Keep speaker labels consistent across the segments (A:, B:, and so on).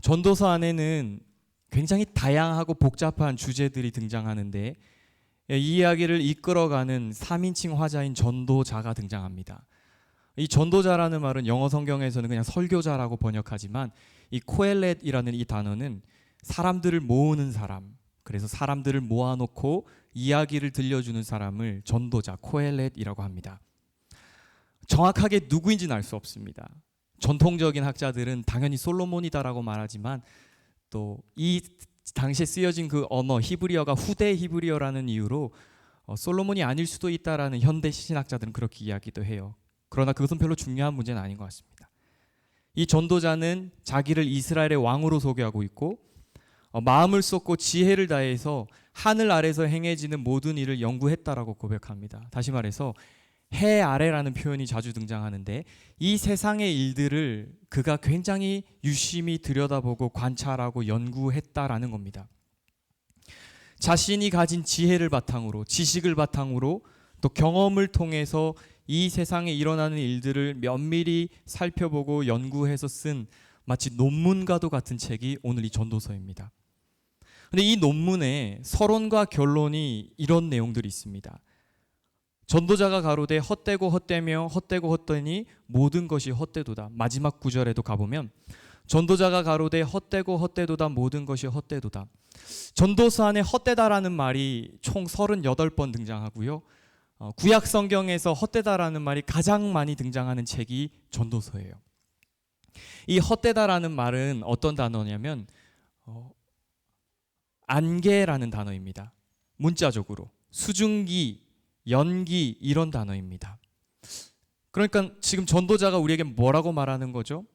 A: 전도서 안에는 굉장히 다양하고 복잡한 주제들이 등장하는데 이 이야기를 이끌어가는 3인칭 화자인 전도자가 등장합니다. 이 전도자라는 말은 영어 성경에서는 그냥 설교자라고 번역하지만 이 코엘렛이라는 이 단어는 사람들을 모으는 사람, 그래서 사람들을 모아놓고 이야기를 들려주는 사람을 전도자, 코엘렛이라고 합니다. 정확하게 누구인지는 알 수 없습니다. 전통적인 학자들은 당연히 솔로몬이다라고 말하지만 또 이 당시에 쓰여진 그 언어 히브리어가 후대 히브리어라는 이유로 솔로몬이 아닐 수도 있다라는 현대 신학자들은 그렇게 이야기도 해요. 그러나 그것은 별로 중요한 문제는 아닌 것 같습니다. 이 전도자는 자기를 이스라엘의 왕으로 소개하고 있고 마음을 쏟고 지혜를 다해서 하늘 아래서 행해지는 모든 일을 연구했다라고 고백합니다. 다시 말해서 해 아래라는 표현이 자주 등장하는데 이 세상의 일들을 그가 굉장히 유심히 들여다보고 관찰하고 연구했다라는 겁니다. 자신이 가진 지혜를 바탕으로, 지식을 바탕으로, 또 경험을 통해서 이 세상에 일어나는 일들을 면밀히 살펴보고 연구해서 쓴 마치 논문과도 같은 책이 오늘 이 전도서입니다. 근데 이 논문에 서론과 결론이 이런 내용들이 있습니다. 전도자가 가로되 헛되고 헛되며 헛되고 헛되니 모든 것이 헛되도다. 마지막 구절에도 가보면 전도자가 가로되 헛되고 헛되도다 모든 것이 헛되도다. 전도서 안에 헛되다라는 말이 총 38번 등장하고요. 구약 성경에서 헛되다라는 말이 가장 많이 등장하는 책이 전도서예요. 이 헛되다라는 말은 어떤 단어냐면 안개라는 단어입니다. 문자적으로 수증기, 연기 이런 단어입니다. 그러니까 지금 전도자가 우리에게 뭐라고 말하는 거죠?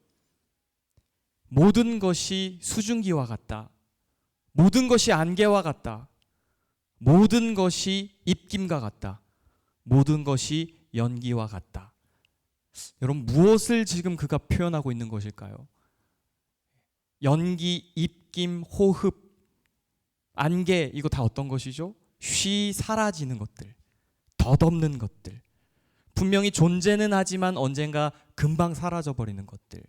A: 모든 것이 수증기와 같다. 모든 것이 안개와 같다. 모든 것이 입김과 같다. 모든 것이 연기와 같다. 여러분 무엇을 지금 그가 표현하고 있는 것일까요? 연기, 입김, 호흡, 안개 이거 다 어떤 것이죠? 쉬 사라지는 것들, 덧없는 것들, 분명히 존재는 하지만 언젠가 금방 사라져버리는 것들.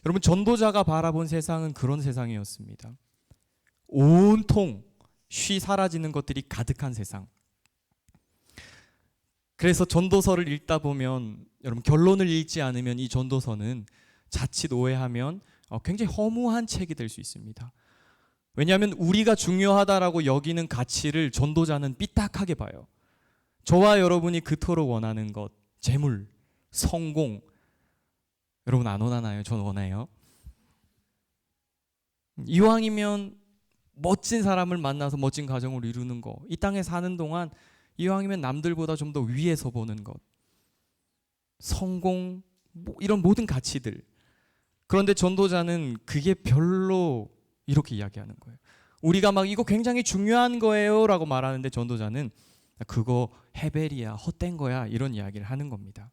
A: 여러분 전도자가 바라본 세상은 그런 세상이었습니다. 온통 쉬 사라지는 것들이 가득한 세상. 그래서 전도서를 읽다 보면 여러분 결론을 읽지 않으면 이 전도서는 자칫 오해하면 굉장히 허무한 책이 될 수 있습니다. 왜냐하면 우리가 중요하다라고 여기는 가치를 전도자는 삐딱하게 봐요. 저와 여러분이 그토록 원하는 것, 재물, 성공, 여러분 안 원하나요? 전 원해요. 이왕이면 멋진 사람을 만나서 멋진 가정을 이루는 거, 이 땅에 사는 동안 이왕이면 남들보다 좀 더 위에서 보는 것, 성공, 이런 모든 가치들. 그런데 전도자는 그게 별로 이렇게 이야기하는 거예요. 우리가 막 이거 굉장히 중요한 거예요 라고 말하는데 전도자는 그거 헤벨이야, 헛된 거야 이런 이야기를 하는 겁니다.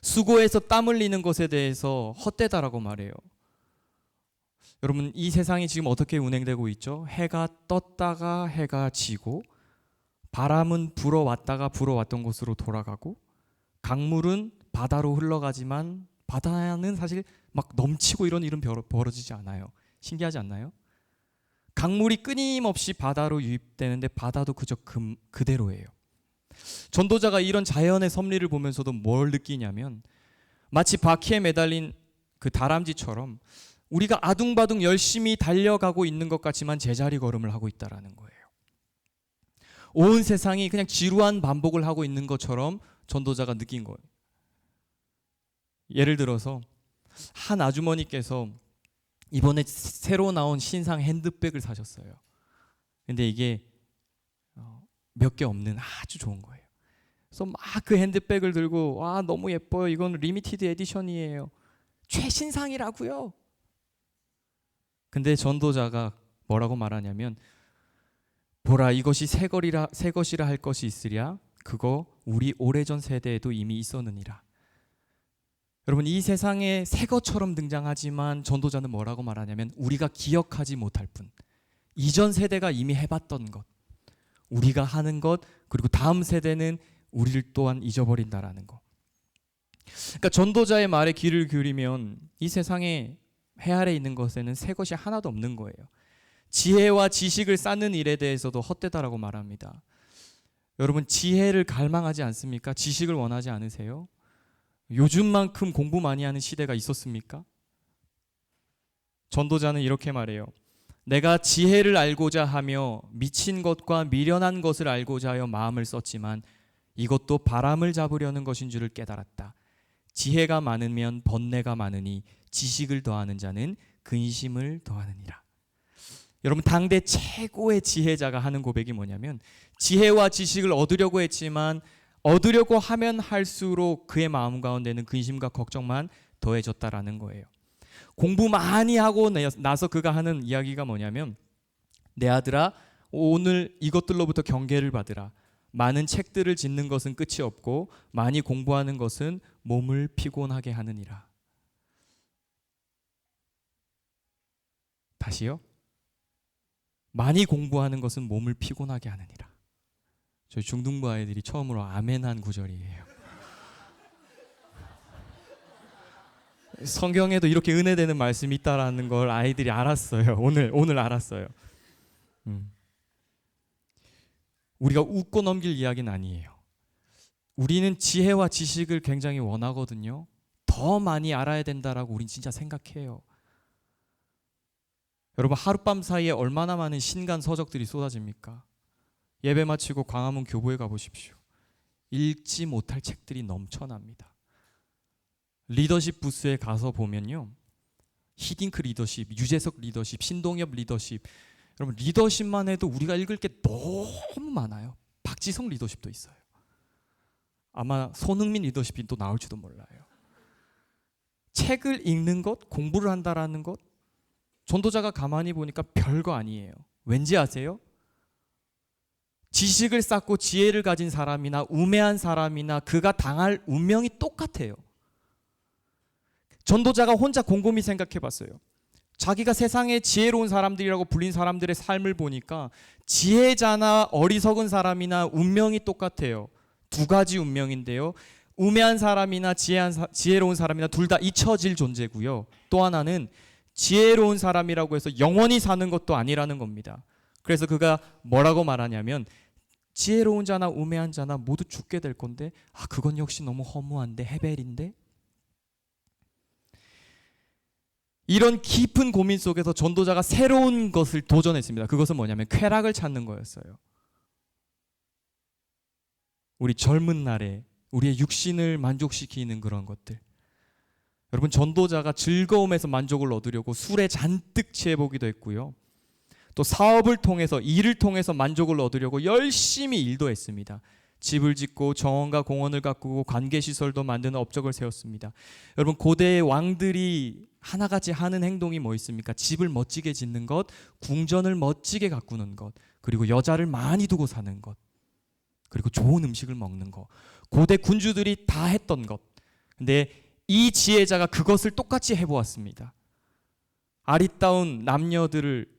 A: 수고해서 땀 흘리는 것에 대해서 헛되다라고 말해요. 여러분 이 세상이 지금 어떻게 운행되고 있죠? 해가 떴다가 해가 지고, 바람은 불어왔다가 불어왔던 곳으로 돌아가고, 강물은 바다로 흘러가지만 바다는 사실 막 넘치고 이런 일은 벌어지지 않아요. 신기하지 않나요? 강물이 끊임없이 바다로 유입되는데 바다도 그저 그대로예요. 전도자가 이런 자연의 섭리를 보면서도 뭘 느끼냐면 마치 바퀴에 매달린 그 다람쥐처럼 우리가 아둥바둥 열심히 달려가고 있는 것 같지만 제자리 걸음을 하고 있다라는 거예요. 온 세상이 그냥 지루한 반복을 하고 있는 것처럼 전도자가 느낀 거예요. 예를 들어서 한 아주머니께서 이번에 새로 나온 신상 핸드백을 사셨어요. 근데 이게 몇 개 없는 아주 좋은 거예요. 그래서 막 그 핸드백을 들고 와 너무 예뻐요. 이건 리미티드 에디션이에요. 최신상이라고요. 근데 전도자가 뭐라고 말하냐면 보라 이것이 새 것이라 할 것이 있으랴 그거 우리 오래전 세대에도 이미 있었느니라. 여러분 이 세상에 새 것처럼 등장하지만 전도자는 뭐라고 말하냐면 우리가 기억하지 못할 뿐, 이전 세대가 이미 해봤던 것, 우리가 하는 것, 그리고 다음 세대는 우리를 또한 잊어버린다라는 것. 그러니까 전도자의 말에 귀를 기울이면 이 세상에 해 아래 있는 것에는 새 것이 하나도 없는 거예요. 지혜와 지식을 쌓는 일에 대해서도 헛되다라고 말합니다. 여러분, 지혜를 갈망하지 않습니까? 지식을 원하지 않으세요? 요즘만큼 공부 많이 하는 시대가 있었습니까? 전도자는 이렇게 말해요. 내가 지혜를 알고자 하며 미친 것과 미련한 것을 알고자 하여 마음을 썼지만 이것도 바람을 잡으려는 것인 줄을 깨달았다. 지혜가 많으면 번뇌가 많으니 지식을 더하는 자는 근심을 더하느니라. 여러분, 당대 최고의 지혜자가 하는 고백이 뭐냐면, 지혜와 지식을 얻으려고 했지만 얻으려고 하면 할수록 그의 마음 가운데는 근심과 걱정만 더해졌다라는 거예요. 공부 많이 하고 나서 그가 하는 이야기가 뭐냐면, 내 아들아, 오늘 이것들로부터 경계를 받으라. 많은 책들을 짓는 것은 끝이 없고 많이 공부하는 것은 몸을 피곤하게 하느니라. 다시요. 많이 공부하는 것은 몸을 피곤하게 하느니라. 저희 중등부 아이들이 처음으로 아멘한 구절이에요. 성경에도 이렇게 은혜되는 말씀이 있다라는 걸 아이들이 알았어요. 오늘 알았어요. 우리가 웃고 넘길 이야기는 아니에요. 우리는 지혜와 지식을 굉장히 원하거든요. 더 많이 알아야 된다라고 우린 진짜 생각해요. 여러분, 하룻밤 사이에 얼마나 많은 신간 서적들이 쏟아집니까? 예배 마치고 광화문 교보에 가보십시오. 읽지 못할 책들이 넘쳐납니다. 리더십 부스에 가서 보면요, 히딩크 리더십, 유재석 리더십, 신동엽 리더십, 여러분, 리더십만 해도 우리가 읽을 게 너무 많아요. 박지성 리더십도 있어요. 아마 손흥민 리더십이 또 나올지도 몰라요. 책을 읽는 것, 공부를 한다라는 것, 전도자가 가만히 보니까 별거 아니에요. 왠지 아세요? 지식을 쌓고 지혜를 가진 사람이나 우매한 사람이나 그가 당할 운명이 똑같아요. 전도자가 혼자 곰곰이 생각해 봤어요. 자기가 세상에 지혜로운 사람들이라고 불린 사람들의 삶을 보니까 지혜자나 어리석은 사람이나 운명이 똑같아요. 두 가지 운명인데요. 우매한 사람이나 지혜로운 사람이나 둘 다 잊혀질 존재고요. 또 하나는 지혜로운 사람이라고 해서 영원히 사는 것도 아니라는 겁니다. 그래서 그가 뭐라고 말하냐면, 지혜로운 자나 우매한 자나 모두 죽게 될 건데, 그건 역시 너무 허무한데, 헤벨인데. 이런 깊은 고민 속에서 전도자가 새로운 것을 도전했습니다. 그것은 뭐냐면 쾌락을 찾는 거였어요. 우리 젊은 날에 우리의 육신을 만족시키는 그런 것들. 여러분, 전도자가 즐거움에서 만족을 얻으려고 술에 잔뜩 취해보기도 했고요. 또 사업을 통해서, 일을 통해서 만족을 얻으려고 열심히 일도 했습니다. 집을 짓고 정원과 공원을 가꾸고 관계시설도 만드는 업적을 세웠습니다. 여러분, 고대의 왕들이 하나같이 하는 행동이 뭐 있습니까? 집을 멋지게 짓는 것, 궁전을 멋지게 가꾸는 것, 그리고 여자를 많이 두고 사는 것, 그리고 좋은 음식을 먹는 것. 고대 군주들이 다 했던 것. 근데 이 지혜자가 그것을 똑같이 해보았습니다. 아리따운 남녀들을,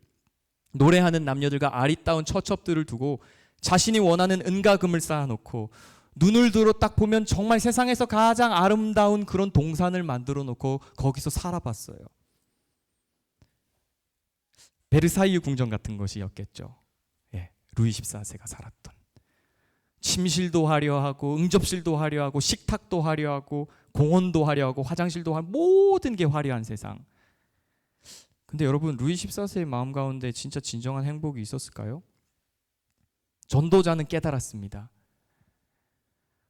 A: 노래하는 남녀들과 아리따운 처첩들을 두고 자신이 원하는 은과 금을 쌓아놓고 눈을 들어 딱 보면 정말 세상에서 가장 아름다운 그런 동산을 만들어 놓고 거기서 살아봤어요. 베르사유 궁전 같은 것이었겠죠. 루이 14세가 살았던. 침실도 화려하고 응접실도 화려하고 식탁도 화려하고 공원도 화려하고 화장실도 화려하고 모든 게 화려한 세상. 근데 여러분, 루이 14세의 마음 가운데 진짜 진정한 행복이 있었을까요? 전도자는 깨달았습니다.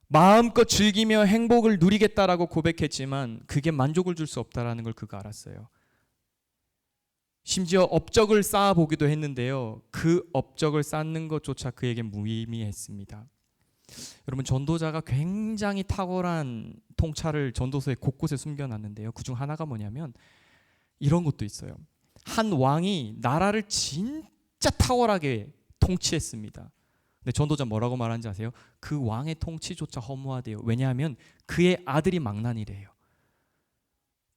A: 마음껏 즐기며 행복을 누리겠다라고 고백했지만 그게 만족을 줄 수 없다라는 걸 그가 알았어요. 심지어 업적을 쌓아보기도 했는데요, 그 업적을 쌓는 것조차 그에게 무의미했습니다. 여러분, 전도자가 굉장히 탁월한 통찰을 전도서에 곳곳에 숨겨놨는데요, 그중 하나가 뭐냐면 이런 것도 있어요. 한 왕이 나라를 진짜 탁월하게 통치했습니다. 근데 전도자 뭐라고 말하는지 아세요? 그 왕의 통치조차 허무하대요. 왜냐하면 그의 아들이 망난이래요.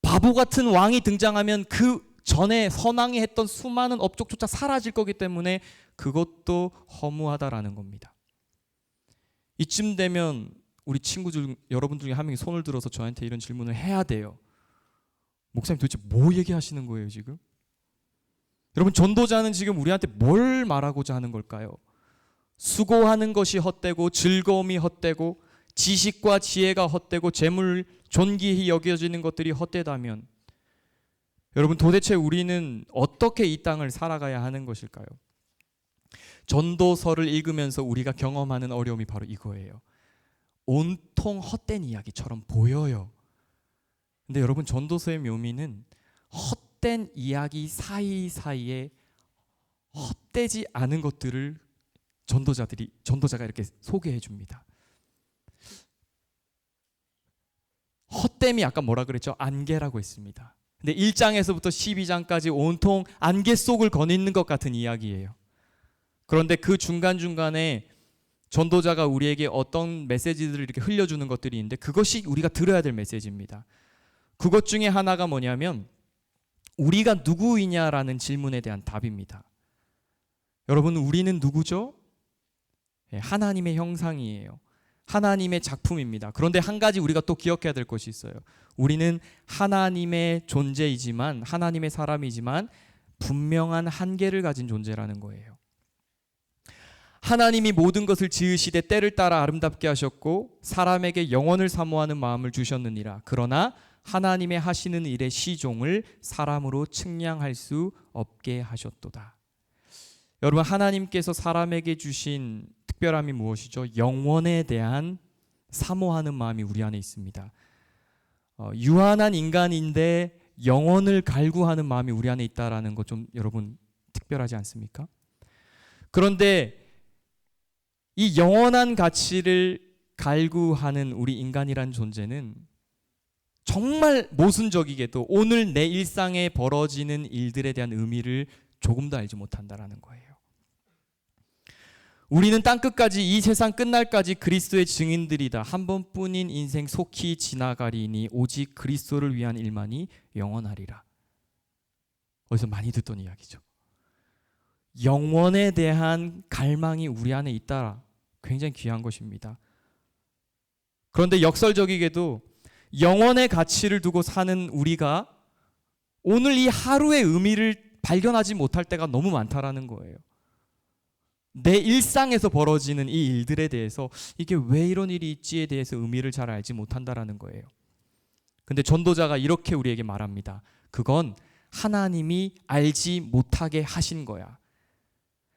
A: 바보 같은 왕이 등장하면 그 전에 선왕이 했던 수많은 업적조차 사라질 거기 때문에 그것도 허무하다라는 겁니다. 이쯤 되면 우리 친구들, 여러분 중에 한 명이 손을 들어서 저한테 이런 질문을 해야 돼요. 목사님 도대체 뭐 얘기하시는 거예요 지금? 여러분, 전도자는 지금 우리한테 뭘 말하고자 하는 걸까요? 수고하는 것이 헛되고 즐거움이 헛되고 지식과 지혜가 헛되고 재물 존귀히 여겨지는 것들이 헛되다면 여러분, 도대체 우리는 어떻게 이 땅을 살아가야 하는 것일까요? 전도서를 읽으면서 우리가 경험하는 어려움이 바로 이거예요. 온통 헛된 이야기처럼 보여요. 근데 여러분, 전도서의 묘미는 헛된 이야기 사이사이에 헛되지 않은 것들을 전도자가 이렇게 소개해 줍니다. 헛됨이 아까 뭐라 그랬죠? 안개라고 했습니다. 근데 1장에서부터 12장까지 온통 안개 속을 거니는 것 같은 이야기예요. 그런데 그 중간중간에 전도자가 우리에게 어떤 메시지들을 이렇게 흘려주는 것들이 있는데 그것이 우리가 들어야 될 메시지입니다. 그것 중에 하나가 뭐냐면 우리가 누구이냐라는 질문에 대한 답입니다. 여러분, 우리는 누구죠? 하나님의 형상이에요. 하나님의 작품입니다. 그런데 한 가지 우리가 또 기억해야 될 것이 있어요. 우리는 하나님의 존재이지만, 하나님의 사람이지만 분명한 한계를 가진 존재라는 거예요. 하나님이 모든 것을 지으시되 때를 따라 아름답게 하셨고 사람에게 영원을 사모하는 마음을 주셨느니라. 그러나 하나님의 하시는 일의 시종을 사람으로 측량할 수 없게 하셨도다. 여러분, 하나님께서 사람에게 주신 특별함이 무엇이죠? 영원에 대한 사모하는 마음이 우리 안에 있습니다. 유한한 인간인데 영원을 갈구하는 마음이 우리 안에 있다라는 것 좀 여러분 특별하지 않습니까? 그런데 이 영원한 가치를 갈구하는 우리 인간이란 존재는 정말 모순적이게도 오늘 내 일상에 벌어지는 일들에 대한 의미를 조금도 알지 못한다라는 거예요. 우리는 땅끝까지, 이 세상 끝날까지 그리스도의 증인들이다. 한 번뿐인 인생 속히 지나가리니 오직 그리스도를 위한 일만이 영원하리라. 어디서 많이 듣던 이야기죠. 영원에 대한 갈망이 우리 안에 있다. 굉장히 귀한 것입니다. 그런데 역설적이게도 영원의 가치를 두고 사는 우리가 오늘 이 하루의 의미를 발견하지 못할 때가 너무 많다라는 거예요. 내 일상에서 벌어지는 이 일들에 대해서 이게 왜 이런 일이 있지에 대해서 의미를 잘 알지 못한다라는 거예요. 근데 전도자가 이렇게 우리에게 말합니다. 그건 하나님이 알지 못하게 하신 거야.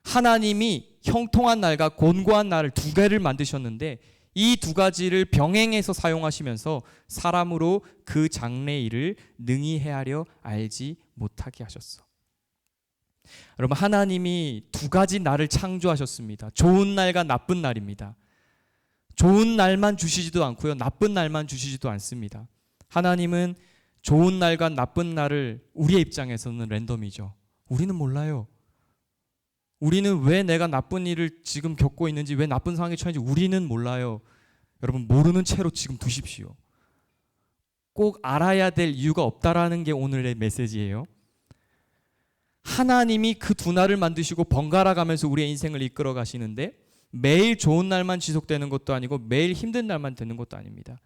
A: 하나님이 형통한 날과 곤고한 날을 두 개를 만드셨는데 이 두 가지를 병행해서 사용하시면서 사람으로 그 장래일을 능히 헤아려 알지 못하게 하셨어. 여러분, 하나님이 두 가지 날을 창조하셨습니다. 좋은 날과 나쁜 날입니다. 좋은 날만 주시지도 않고요, 나쁜 날만 주시지도 않습니다. 하나님은 좋은 날과 나쁜 날을 우리의 입장에서는 랜덤이죠. 우리는 몰라요. 우리는 왜 내가 나쁜 일을 지금 겪고 있는지, 왜 나쁜 상황에 처했는지 우리는 몰라요. 여러분, 모르는 채로 지금 두십시오. 꼭 알아야 될 이유가 없다라는 게 오늘의 메시지예요. 하나님이 그 두 날을 만드시고 번갈아 가면서 우리의 인생을 이끌어 가시는데 매일 좋은 날만 지속되는 것도 아니고 매일 힘든 날만 되는 것도 아닙니다.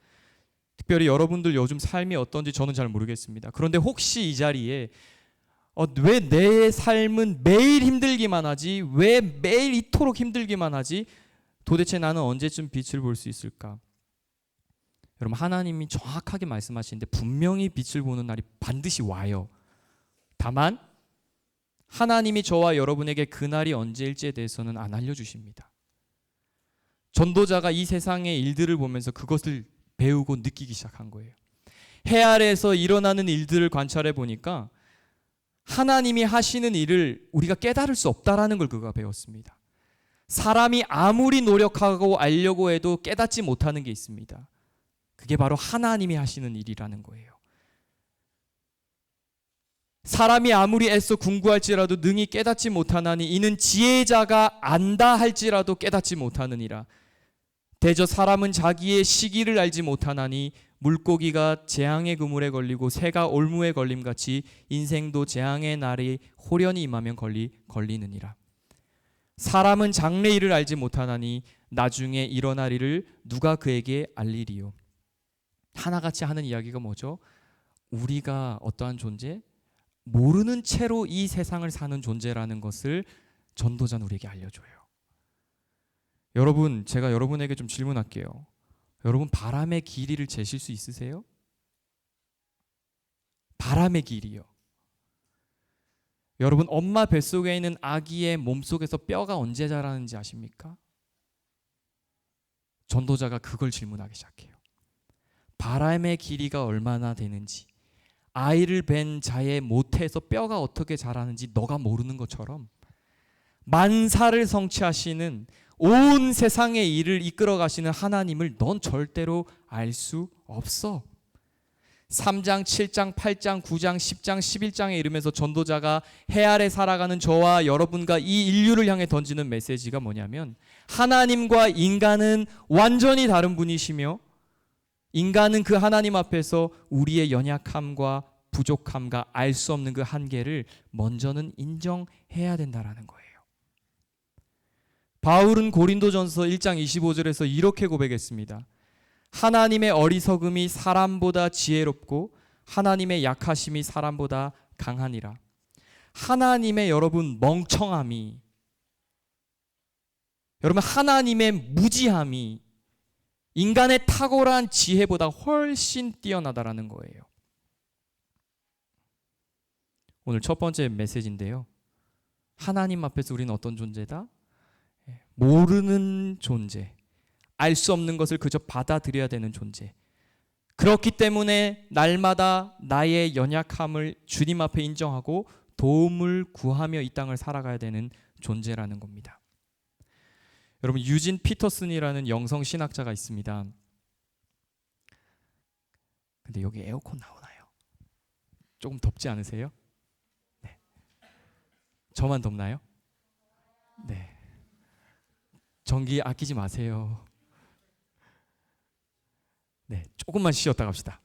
A: 특별히 여러분들 요즘 삶이 어떤지 저는 잘 모르겠습니다. 그런데 혹시 이 자리에 왜 내 삶은 매일 힘들기만 하지? 왜 매일 이토록 힘들기만 하지? 도대체 나는 언제쯤 빛을 볼 수 있을까? 여러분, 하나님이 정확하게 말씀하시는데 분명히 빛을 보는 날이 반드시 와요. 다만 하나님이 저와 여러분에게 그날이 언제일지에 대해서는 안 알려주십니다. 전도자가 이 세상의 일들을 보면서 그것을 배우고 느끼기 시작한 거예요. 해 아래에서 일어나는 일들을 관찰해 보니까 하나님이 하시는 일을 우리가 깨달을 수 없다라는 걸 그가 배웠습니다. 사람이 아무리 노력하고 알려고 해도 깨닫지 못하는 게 있습니다. 그게 바로 하나님이 하시는 일이라는 거예요. 사람이 아무리 애써 궁구할지라도 능히 깨닫지 못하나니 이는 지혜자가 안다 할지라도 깨닫지 못하느니라. 대저 사람은 자기의 시기를 알지 못하나니 물고기가 재앙의 그물에 걸리고 새가 올무에 걸림같이 인생도 재앙의 날이 호련히 임하면 걸리느니라. 사람은 장래일을 알지 못하나니 나중에 일어날 일을 누가 그에게 알리리요. 하나같이 하는 이야기가 뭐죠? 우리가 어떠한 존재? 모르는 채로 이 세상을 사는 존재라는 것을 전도자는 우리에게 알려줘요. 여러분, 제가 여러분에게 좀 질문할게요. 여러분, 바람의 길이를 재실 수 있으세요? 바람의 길이요. 여러분, 엄마 뱃속에 있는 아기의 몸속에서 뼈가 언제 자라는지 아십니까? 전도자가 그걸 질문하기 시작해요. 바람의 길이가 얼마나 되는지, 아이를 뵌 자의 모태에서 뼈가 어떻게 자라는지 너가 모르는 것처럼 만사를 성취하시는 온 세상의 일을 이끌어 가시는 하나님을 넌 절대로 알 수 없어. 3장, 7장, 8장, 9장, 10장, 11장에 이르면서 전도자가 해 아래 살아가는 저와 여러분과 이 인류를 향해 던지는 메시지가 뭐냐면, 하나님과 인간은 완전히 다른 분이시며 인간은 그 하나님 앞에서 우리의 연약함과 부족함과 알 수 없는 그 한계를 먼저는 인정해야 된다라는 거예요. 바울은 고린도전서 1장 25절에서 이렇게 고백했습니다. 하나님의 어리석음이 사람보다 지혜롭고 하나님의 약하심이 사람보다 강하니라. 하나님의 여러분 멍청함이, 여러분 하나님의 무지함이 인간의 탁월한 지혜보다 훨씬 뛰어나다라는 거예요. 오늘 첫 번째 메시지인데요. 하나님 앞에서 우리는 어떤 존재다? 모르는 존재, 알 수 없는 것을 그저 받아들여야 되는 존재. 그렇기 때문에 날마다 나의 연약함을 주님 앞에 인정하고 도움을 구하며 이 땅을 살아가야 되는 존재라는 겁니다. 여러분, 유진 피터슨이라는 영성 신학자가 있습니다. 근데 여기 에어컨 나오나요? 조금 덥지 않으세요? 네. 저만 덥나요? 네. 전기 아끼지 마세요. 네, 조금만 쉬었다 갑시다.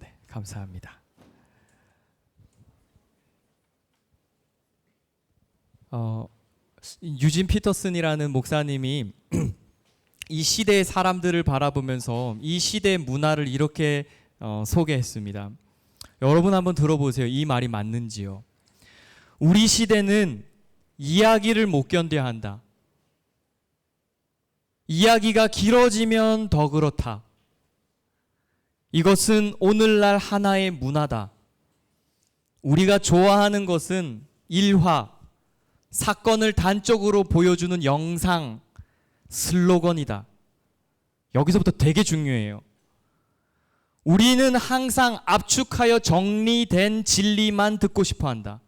A: 네, 감사합니다. 유진 피터슨이라는 목사님이 이 시대의 사람들을 바라보면서 이 시대의 문화를 이렇게 소개했습니다. 여러분 한번 들어보세요. 이 말이 맞는지요? 우리 시대는 이야기를 못 견뎌야 한다. 이야기가 길어지면 더 그렇다. 이것은 오늘날 하나의 문화다. 우리가 좋아하는 것은 일화, 사건을 단적으로 보여주는 영상, 슬로건이다. 여기서부터 되게 중요해요. 우리는 항상 압축하여 정리된 진리만 듣고 싶어 한다.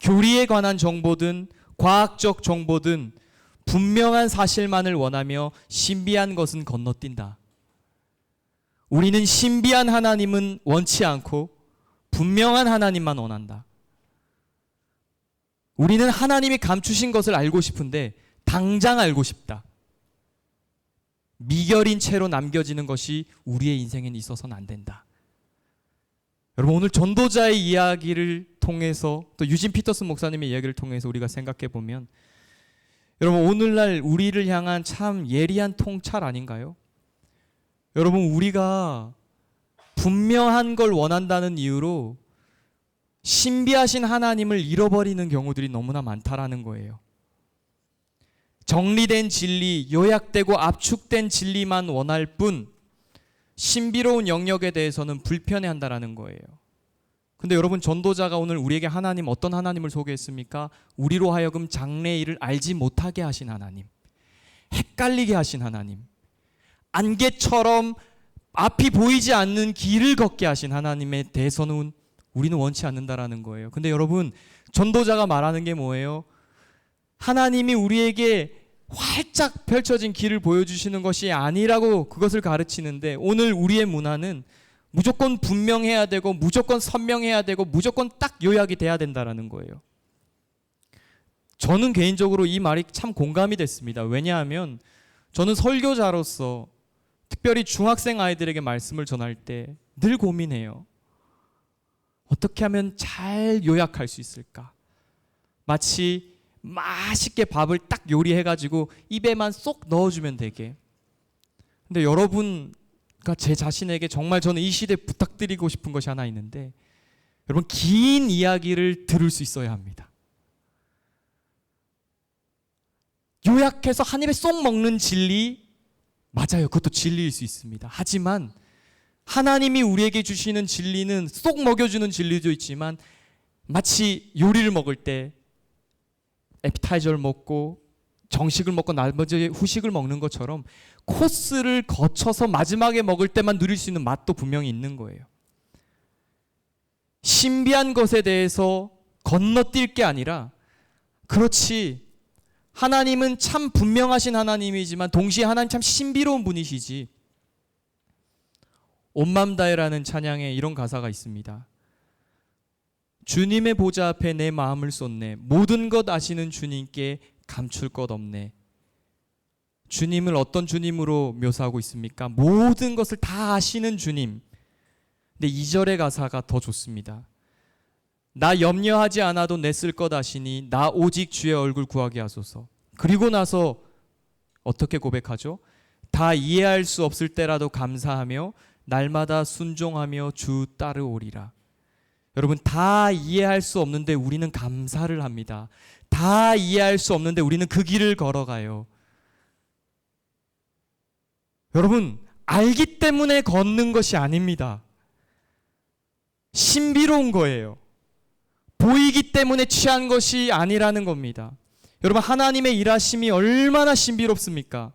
A: 교리에 관한 정보든 과학적 정보든 분명한 사실만을 원하며 신비한 것은 건너뛴다. 우리는 신비한 하나님은 원치 않고 분명한 하나님만 원한다. 우리는 하나님이 감추신 것을 알고 싶은데 당장 알고 싶다. 미결인 채로 남겨지는 것이 우리의 인생에 있어서는 안 된다. 여러분, 오늘 전도자의 이야기를 통해서 또 유진 피터슨 목사님의 이야기를 통해서 우리가 생각해 보면, 여러분 오늘날 우리를 향한 참 예리한 통찰 아닌가요? 여러분, 우리가 분명한 걸 원한다는 이유로 신비하신 하나님을 잃어버리는 경우들이 너무나 많다라는 거예요. 정리된 진리, 요약되고 압축된 진리만 원할 뿐 신비로운 영역에 대해서는 불편해한다라는 거예요. 근데 여러분, 전도자가 오늘 우리에게 하나님, 어떤 하나님을 소개했습니까? 우리로 하여금 장래일을 알지 못하게 하신 하나님, 헷갈리게 하신 하나님, 안개처럼 앞이 보이지 않는 길을 걷게 하신 하나님에 대해서는 우리는 원치 않는다라는 거예요. 근데 여러분, 전도자가 말하는 게 뭐예요? 하나님이 우리에게 활짝 펼쳐진 길을 보여주시는 것이 아니라고 그것을 가르치는데, 오늘 우리의 문화는 무조건 분명해야 되고 무조건 선명해야 되고 무조건 딱 요약이 돼야 된다라는 거예요. 저는 개인적으로 이 말이 참 공감이 됐습니다. 왜냐하면 저는 설교자로서 특별히 중학생 아이들에게 말씀을 전할 때 늘 고민해요. 어떻게 하면 잘 요약할 수 있을까? 마치 맛있게 밥을 딱 요리해가지고 입에만 쏙 넣어주면 되게. 근데 여러분과 제 자신에게 정말 저는 이 시대에 부탁드리고 싶은 것이 하나 있는데, 여러분 긴 이야기를 들을 수 있어야 합니다. 요약해서 한 입에 쏙 먹는 진리 맞아요. 그것도 진리일 수 있습니다. 하지만 하나님이 우리에게 주시는 진리는 쏙 먹여주는 진리도 있지만, 마치 요리를 먹을 때 에피타이저를 먹고 정식을 먹고 나머지 후식을 먹는 것처럼 코스를 거쳐서 마지막에 먹을 때만 누릴 수 있는 맛도 분명히 있는 거예요. 신비한 것에 대해서 건너뛸 게 아니라, 그렇지, 하나님은 참 분명하신 하나님이지만 동시에 하나님 참 신비로운 분이시지. 온 맘 다해라는 찬양에 이런 가사가 있습니다. 주님의 보좌 앞에 내 마음을 쏟네. 모든 것 아시는 주님께 감출 것 없네. 주님을 어떤 주님으로 묘사하고 있습니까? 모든 것을 다 아시는 주님. 근데 2절의 가사가 더 좋습니다. 나 염려하지 않아도 내 쓸 것 아시니 나 오직 주의 얼굴 구하게 하소서. 그리고 나서 어떻게 고백하죠? 다 이해할 수 없을 때라도 감사하며 날마다 순종하며 주 따르오리라. 여러분, 다 이해할 수 없는데 우리는 감사를 합니다. 다 이해할 수 없는데 우리는 그 길을 걸어가요. 여러분, 알기 때문에 걷는 것이 아닙니다. 신비로운 거예요. 보이기 때문에 취한 것이 아니라는 겁니다. 여러분, 하나님의 일하심이 얼마나 신비롭습니까?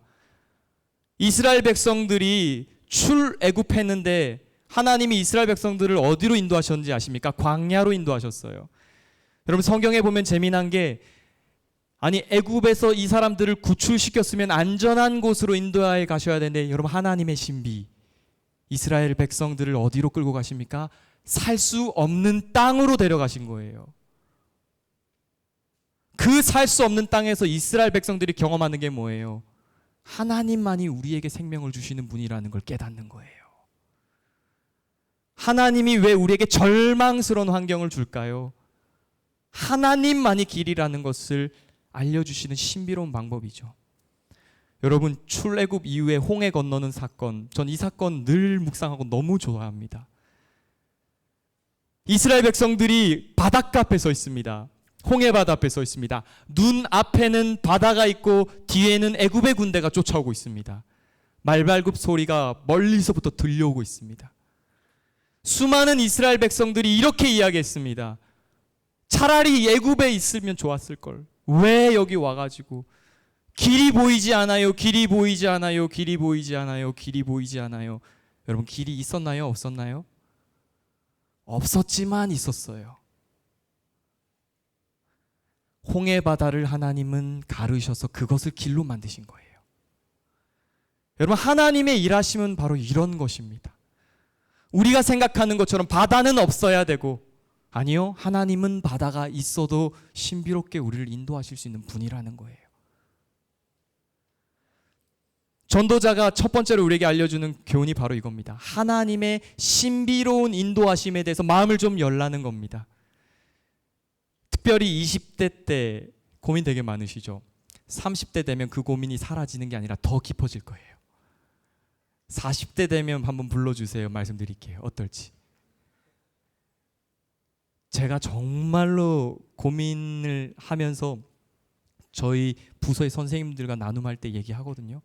A: 이스라엘 백성들이 출애굽했는데 하나님이 이스라엘 백성들을 어디로 인도하셨는지 아십니까? 광야로 인도하셨어요. 여러분, 성경에 보면 재미난 게, 아니 애굽에서 이 사람들을 구출시켰으면 안전한 곳으로 인도해 가셔야 되는데, 여러분 하나님의 신비, 이스라엘 백성들을 어디로 끌고 가십니까? 살 수 없는 땅으로 데려가신 거예요. 그 살 수 없는 땅에서 이스라엘 백성들이 경험하는 게 뭐예요? 하나님만이 우리에게 생명을 주시는 분이라는 걸 깨닫는 거예요. 하나님이 왜 우리에게 절망스러운 환경을 줄까요? 하나님만이 길이라는 것을 알려주시는 신비로운 방법이죠. 여러분, 출애굽 이후에 홍해 건너는 사건, 전 이 사건 늘 묵상하고 너무 좋아합니다. 이스라엘 백성들이 바닷가 앞에 서 있습니다. 홍해 바다 앞에 서 있습니다. 눈 앞에는 바다가 있고 뒤에는 애굽의 군대가 쫓아오고 있습니다. 말발굽 소리가 멀리서부터 들려오고 있습니다. 수많은 이스라엘 백성들이 이렇게 이야기했습니다. 차라리 애굽에 있으면 좋았을 걸. 왜 여기 와가지고 길이 보이지 않아요, 길이 보이지 않아요, 길이 보이지 않아요, 길이 보이지 않아요. 여러분, 길이 있었나요, 없었나요? 없었지만 있었어요. 홍해 바다를 하나님은 가르셔서 그것을 길로 만드신 거예요. 여러분, 하나님의 일하심은 바로 이런 것입니다. 우리가 생각하는 것처럼 바다는 없어야 되고, 아니요, 하나님은 바다가 있어도 신비롭게 우리를 인도하실 수 있는 분이라는 거예요. 전도자가 첫 번째로 우리에게 알려주는 교훈이 바로 이겁니다. 하나님의 신비로운 인도하심에 대해서 마음을 좀 열라는 겁니다. 특별히 20대 때 고민 되게 많으시죠? 30대 되면 그 고민이 사라지는 게 아니라 더 깊어질 거예요. 40대 되면 한번 불러주세요. 말씀드릴게요. 어떨지. 제가 정말로 고민을 하면서 저희 부서의 선생님들과 나눔할 때 얘기하거든요.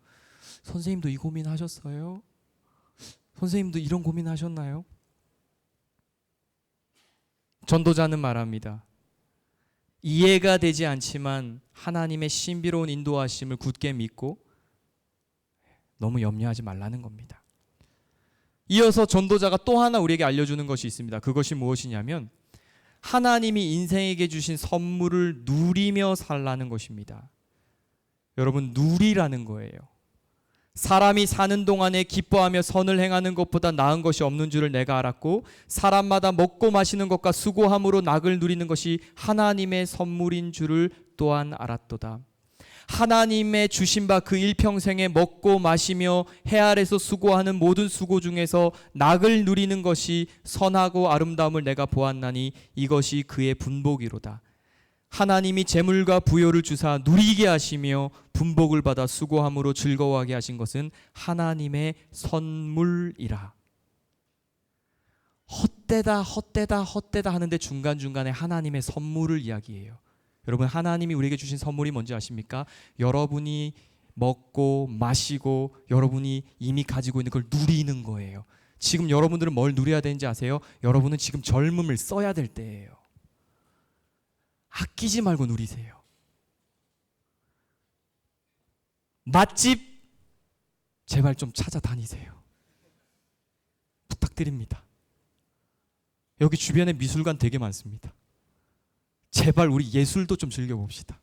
A: 선생님도 이 고민 하셨어요? 선생님도 이런 고민 하셨나요? 전도자는 말합니다. 이해가 되지 않지만 하나님의 신비로운 인도하심을 굳게 믿고 너무 염려하지 말라는 겁니다. 이어서 전도자가 또 하나 우리에게 알려주는 것이 있습니다. 그것이 무엇이냐면 하나님이 인생에게 주신 선물을 누리며 살라는 것입니다. 여러분, 누리라는 거예요. 사람이 사는 동안에 기뻐하며 선을 행하는 것보다 나은 것이 없는 줄을 내가 알았고, 사람마다 먹고 마시는 것과 수고함으로 낙을 누리는 것이 하나님의 선물인 줄을 또한 알았도다. 하나님의 주신 바 그 일평생에 먹고 마시며 해 아래서 수고하는 모든 수고 중에서 낙을 누리는 것이 선하고 아름다움을 내가 보았나니 이것이 그의 분복이로다. 하나님이 재물과 부요를 주사 누리게 하시며 분복을 받아 수고함으로 즐거워하게 하신 것은 하나님의 선물이라. 헛되다 헛되다 헛되다 하는데 중간중간에 하나님의 선물을 이야기해요. 여러분, 하나님이 우리에게 주신 선물이 뭔지 아십니까? 여러분이 먹고 마시고 여러분이 이미 가지고 있는 걸 누리는 거예요. 지금 여러분들은 뭘 누려야 되는지 아세요? 여러분은 지금 젊음을 써야 될 때예요. 아끼지 말고 누리세요. 맛집 제발 좀 찾아다니세요. 부탁드립니다. 여기 주변에 미술관 되게 많습니다. 제발 우리 예술도 좀 즐겨봅시다.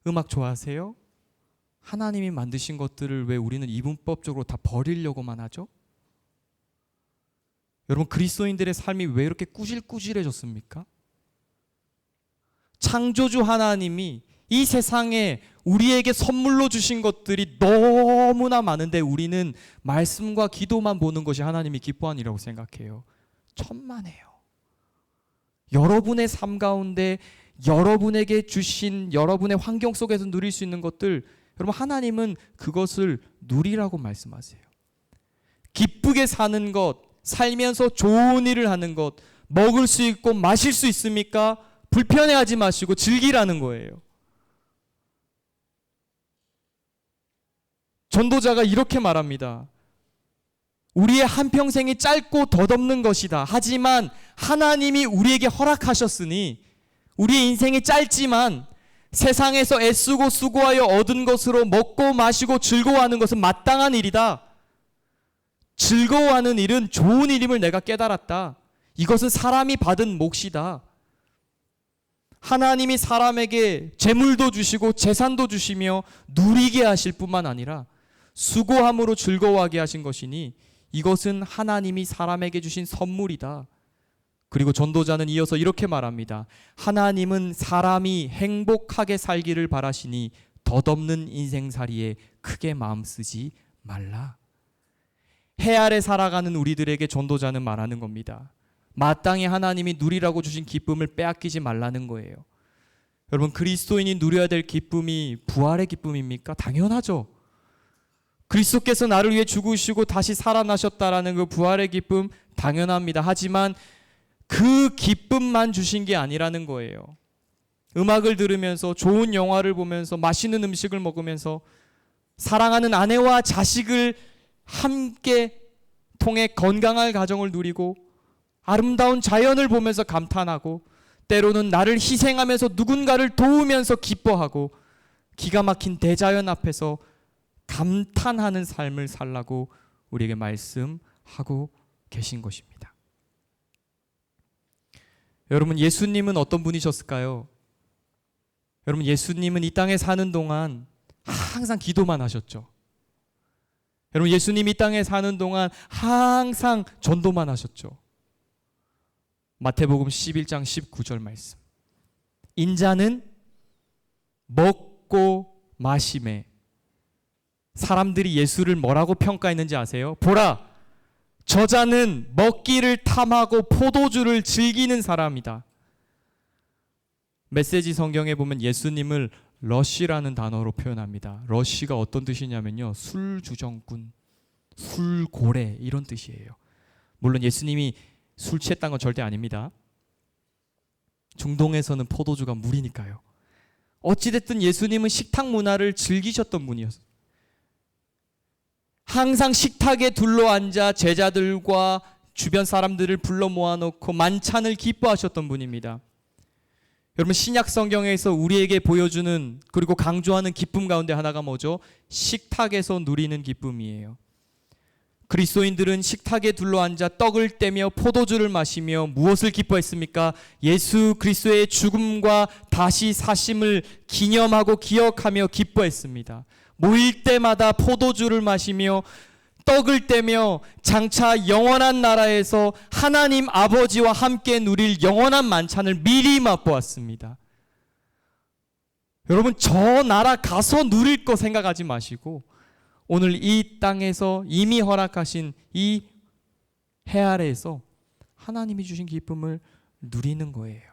A: 음악 좋아하세요? 하나님이 만드신 것들을 왜 우리는 이분법적으로 다 버리려고만 하죠? 여러분, 그리스도인들의 삶이 왜 이렇게 꾸질꾸질해졌습니까? 창조주 하나님이 이 세상에 우리에게 선물로 주신 것들이 너무나 많은데 우리는 말씀과 기도만 보는 것이 하나님이 기뻐하는 일이라고 생각해요. 천만에요. 여러분의 삶 가운데 여러분에게 주신 여러분의 환경 속에서 누릴 수 있는 것들, 여러분, 하나님은 그것을 누리라고 말씀하세요. 기쁘게 사는 것, 살면서 좋은 일을 하는 것, 먹을 수 있고 마실 수 있습니까? 불편해하지 마시고 즐기라는 거예요. 전도자가 이렇게 말합니다. 우리의 한평생이 짧고 덧없는 것이다. 하지만 하나님이 우리에게 허락하셨으니 우리의 인생이 짧지만 세상에서 애쓰고 수고하여 얻은 것으로 먹고 마시고 즐거워하는 것은 마땅한 일이다. 즐거워하는 일은 좋은 일임을 내가 깨달았다. 이것은 사람이 받은 몫이다. 하나님이 사람에게 재물도 주시고 재산도 주시며 누리게 하실 뿐만 아니라 수고함으로 즐거워하게 하신 것이니 이것은 하나님이 사람에게 주신 선물이다. 그리고 전도자는 이어서 이렇게 말합니다. 하나님은 사람이 행복하게 살기를 바라시니 덧없는 인생살이에 크게 마음 쓰지 말라. 해 아래 살아가는 우리들에게 전도자는 말하는 겁니다. 마땅히 하나님이 누리라고 주신 기쁨을 빼앗기지 말라는 거예요. 여러분, 그리스도인이 누려야 될 기쁨이 부활의 기쁨입니까? 당연하죠. 그리스도께서 나를 위해 죽으시고 다시 살아나셨다라는 그 부활의 기쁨 당연합니다. 하지만 그 기쁨만 주신 게 아니라는 거예요. 음악을 들으면서 좋은 영화를 보면서 맛있는 음식을 먹으면서 사랑하는 아내와 자식을 함께 통해 건강한 가정을 누리고 아름다운 자연을 보면서 감탄하고 때로는 나를 희생하면서 누군가를 도우면서 기뻐하고 기가 막힌 대자연 앞에서 감탄하는 삶을 살라고 우리에게 말씀하고 계신 것입니다. 여러분, 예수님은 어떤 분이셨을까요? 여러분, 예수님은 이 땅에 사는 동안 항상 기도만 하셨죠. 여러분, 예수님이 이 땅에 사는 동안 항상 전도만 하셨죠. 마태복음 11장 19절 말씀. 인자는 먹고 마심에 사람들이 예수를 뭐라고 평가했는지 아세요? 보라, 저자는 먹기를 탐하고 포도주를 즐기는 사람이다. 메시지 성경에 보면 예수님을 러쉬라는 단어로 표현합니다. 러쉬가 어떤 뜻이냐면요, 술주정꾼, 술고래 이런 뜻이에요. 물론 예수님이 술 취했다는 건 절대 아닙니다. 중동에서는 포도주가 물이니까요. 어찌됐든 예수님은 식탁 문화를 즐기셨던 분이었어요. 항상 식탁에 둘러앉아 제자들과 주변 사람들을 불러 모아놓고 만찬을 기뻐하셨던 분입니다. 여러분, 신약 성경에서 우리에게 보여주는 그리고 강조하는 기쁨 가운데 하나가 뭐죠? 식탁에서 누리는 기쁨이에요. 그리스도인들은 식탁에 둘러앉아 떡을 떼며 포도주를 마시며 무엇을 기뻐했습니까? 예수 그리스도의 죽음과 다시 사심을 기념하고 기억하며 기뻐했습니다. 모일 때마다 포도주를 마시며 떡을 떼며 장차 영원한 나라에서 하나님 아버지와 함께 누릴 영원한 만찬을 미리 맛보았습니다. 여러분, 저 나라 가서 누릴 거 생각하지 마시고 오늘 이 땅에서 이미 허락하신 이 해 아래에서 하나님이 주신 기쁨을 누리는 거예요.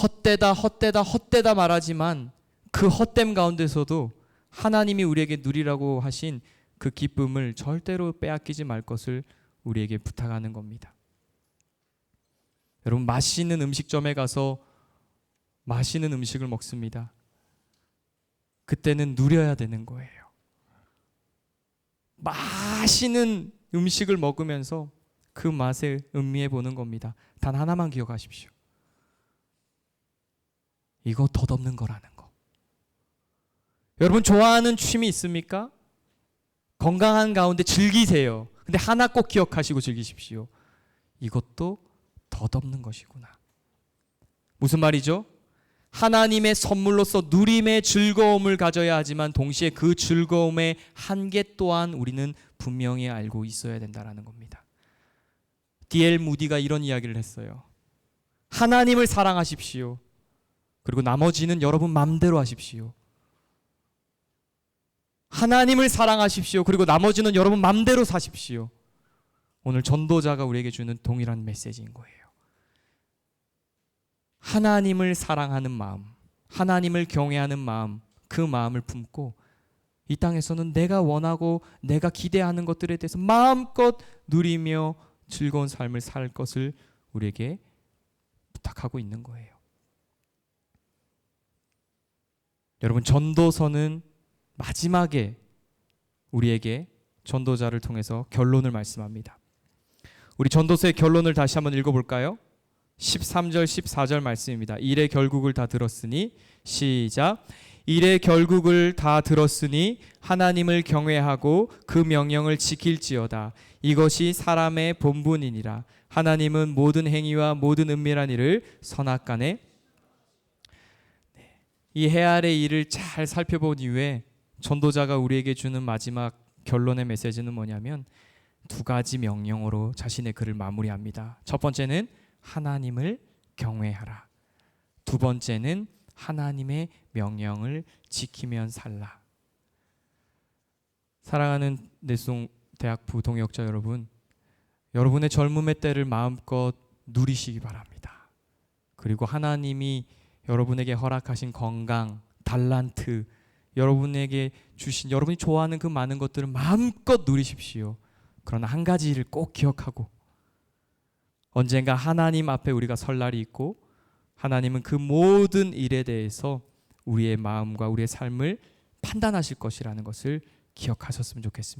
A: 헛되다 헛되다 헛되다 말하지만 그 헛됨 가운데서도 하나님이 우리에게 누리라고 하신 그 기쁨을 절대로 빼앗기지 말 것을 우리에게 부탁하는 겁니다. 여러분, 맛있는 음식점에 가서 맛있는 음식을 먹습니다. 그때는 누려야 되는 거예요. 맛있는 음식을 먹으면서 그 맛을 음미해 보는 겁니다. 단 하나만 기억하십시오. 이거 덧없는 거라는 거. 여러분, 좋아하는 취미 있습니까? 건강한 가운데 즐기세요. 근데 하나 꼭 기억하시고 즐기십시오. 이것도 덧없는 것이구나. 무슨 말이죠? 하나님의 선물로서 누림의 즐거움을 가져야 하지만 동시에 그 즐거움의 한계 또한 우리는 분명히 알고 있어야 된다는 겁니다. D.L. 무디가 이런 이야기를 했어요. 하나님을 사랑하십시오. 그리고 나머지는 여러분 마음대로 하십시오. 하나님을 사랑하십시오. 그리고 나머지는 여러분 마음대로 사십시오. 오늘 전도자가 우리에게 주는 동일한 메시지인 거예요. 하나님을 사랑하는 마음, 하나님을 경외하는 마음, 그 마음을 품고 이 땅에서는 내가 원하고 내가 기대하는 것들에 대해서 마음껏 누리며 즐거운 삶을 살 것을 우리에게 부탁하고 있는 거예요. 여러분, 전도서는 마지막에 우리에게 전도자를 통해서 결론을 말씀합니다. 우리 전도서의 결론을 다시 한번 읽어볼까요? 13절 14절 말씀입니다. 일의 결국을 다 들었으니, 시작. 일의 결국을 다 들었으니 하나님을 경외하고 그 명령을 지킬지어다. 이것이 사람의 본분이니라. 하나님은 모든 행위와 모든 은밀한 일을 선악간에. 이 해 아래 일을 잘 살펴본 이후에 전도자가 우리에게 주는 마지막 결론의 메시지는 뭐냐면 두 가지 명령으로 자신의 글을 마무리합니다. 첫 번째는 하나님을 경외하라. 두 번째는 하나님의 명령을 지키면 살라. 사랑하는 내송 대학부 동역자 여러분, 여러분의 젊음의 때를 마음껏 누리시기 바랍니다. 그리고 하나님이 여러분에게 허락하신 건강, 달란트, 여러분에게 주신 여러분이 좋아하는 그 많은 것들을 마음껏 누리십시오. 그러나 한 가지 일을 꼭 기억하고, 언젠가 하나님 앞에 우리가 설 날이 있고 하나님은 그 모든 일에 대해서 우리의 마음과 우리의 삶을 판단하실 것이라는 것을 기억하셨으면 좋겠습니다.